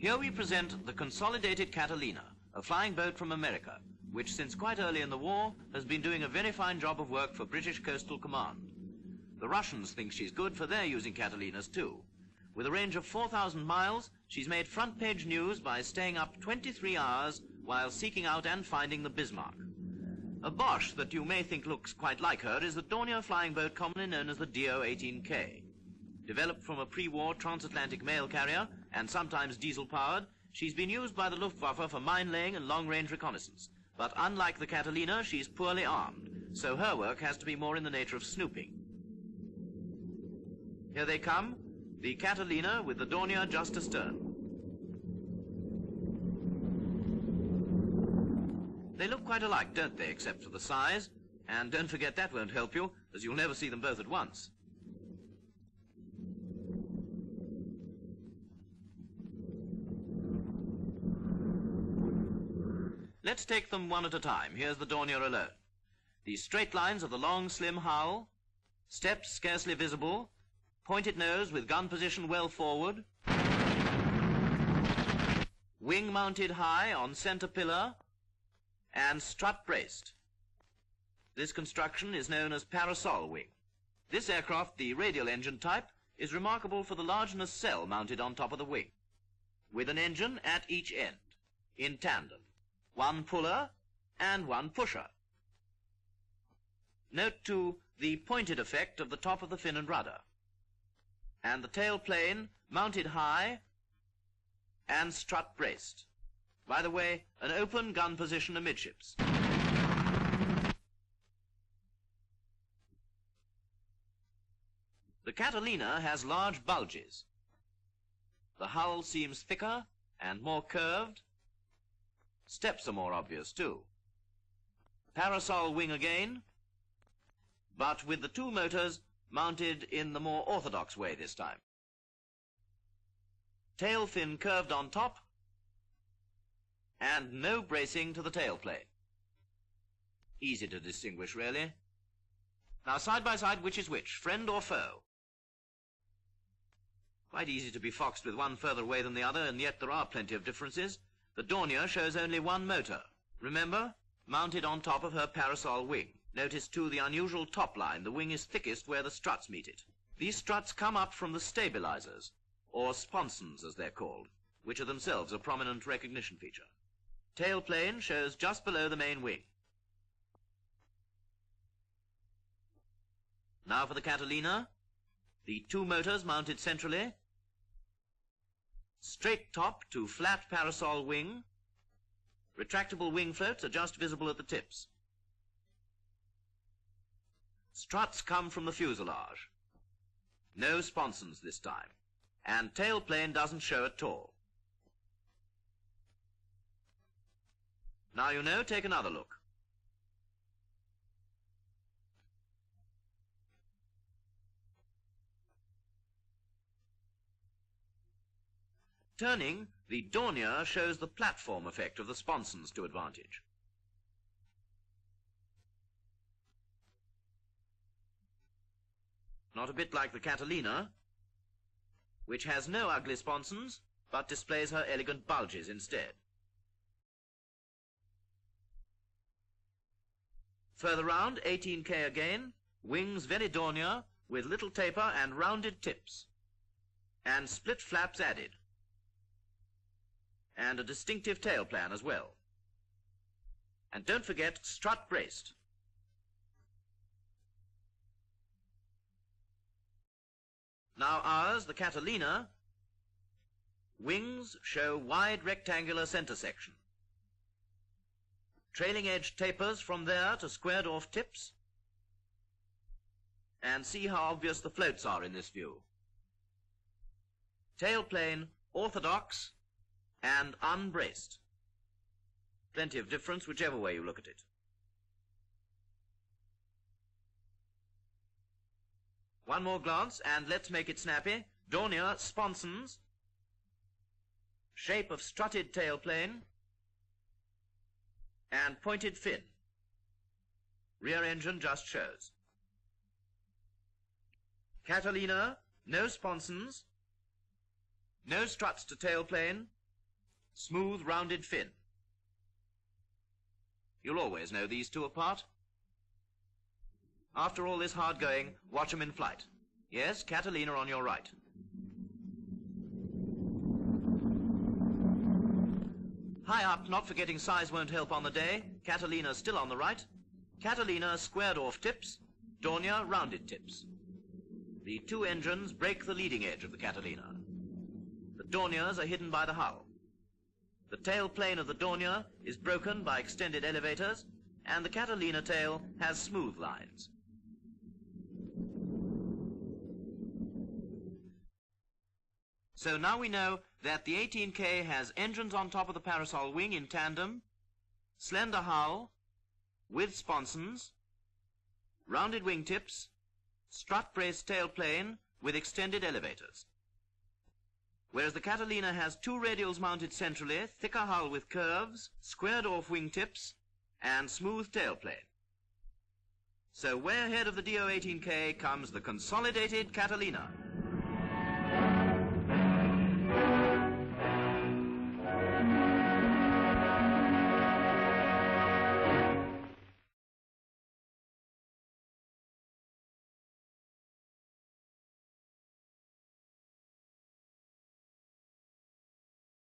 Here we present the Consolidated Catalina, a flying boat from America, which since quite early in the war has been doing a very fine job of work for British Coastal Command. The Russians think she's good for their using Catalinas too. With a range of 4,000 miles, she's made front-page news by staying up 23 hours while seeking out and finding the Bismarck. A Bosch that you may think looks quite like her is the Dornier flying boat commonly known as the DO 18K. Developed from a pre-war transatlantic mail carrier and sometimes diesel-powered, she's been used by the Luftwaffe for mine-laying and long-range reconnaissance. But unlike the Catalina, she's poorly armed, so her work has to be more in the nature of snooping. Here they come, the Catalina with the Dornier just astern. They look quite alike, don't they, except for the size? And don't forget that won't help you, as you'll never see them both at once. Let's take them one at a time. Here's the Dornier alone. The straight lines of the long, slim hull, steps scarcely visible, pointed nose with gun position well forward, wing mounted high on center pillar, and strut braced. This construction is known as parasol wing. This aircraft, the radial engine type, is remarkable for the large nacelle mounted on top of the wing, with an engine at each end, in tandem. One puller and one pusher. Note too the pointed effect of the top of the fin and rudder, and the tail plane mounted high and strut braced. By the way, an open gun position amidships. The Catalina has large bulges. The hull seems thicker and more curved. Steps are more obvious too. Parasol wing again, but with the two motors mounted in the more orthodox way this time. Tail fin curved on top, and no bracing to the tail plane. Easy to distinguish, really. Now, side by side, which is which, friend or foe? Quite easy to be foxed with one further away than the other, and yet there are plenty of differences. The Dornier shows only one motor, remember, mounted on top of her parasol wing. Notice too the unusual top line. The wing is thickest where the struts meet it. These struts come up from the stabilizers, or sponsons as they're called, which are themselves a prominent recognition feature. Tail plane shows just below the main wing. Now for the Catalina, the two motors mounted centrally, straight top to flat parasol wing. Retractable wing floats are just visible at the tips. Struts come from the fuselage. No sponsons this time. And tail plane doesn't show at all. Now you know, take another look. Turning, the Dornier shows the platform effect of the sponsons to advantage. Not a bit like the Catalina, which has no ugly sponsons, but displays her elegant bulges instead. Further round, 18K again, wings very Dornier, with little taper and rounded tips, and split flaps added, and a distinctive tail plan as well. And don't forget, strut braced. Now ours, the Catalina, wings show wide rectangular center section. Trailing edge tapers from there to squared off tips. And see how obvious the floats are in this view. Tail plane orthodox and unbraced. Plenty of difference whichever way you look at it. One more glance and let's make it snappy. Dornier sponsons, shape of strutted tail plane, and pointed fin. Rear engine just shows. Catalina, no sponsons, no struts to tail plane, smooth, rounded fin. You'll always know these two apart. After all this hard going, watch 'em in flight. Yes, Catalina on your right. High up, not forgetting size won't help on the day, Catalina still on the right. Catalina squared off tips, Dornier rounded tips. The two engines break the leading edge of the Catalina. The Dorniers are hidden by the hull. The tail plane of the Dornier is broken by extended elevators, and the Catalina tail has smooth lines. So now we know that the 18K has engines on top of the parasol wing in tandem, slender hull, with sponsons, rounded wingtips, strut-braced tailplane with extended elevators. Whereas the Catalina has two radials mounted centrally, thicker hull with curves, squared-off wingtips, and smooth tailplane. So way ahead of the DO-18K comes the Consolidated Catalina.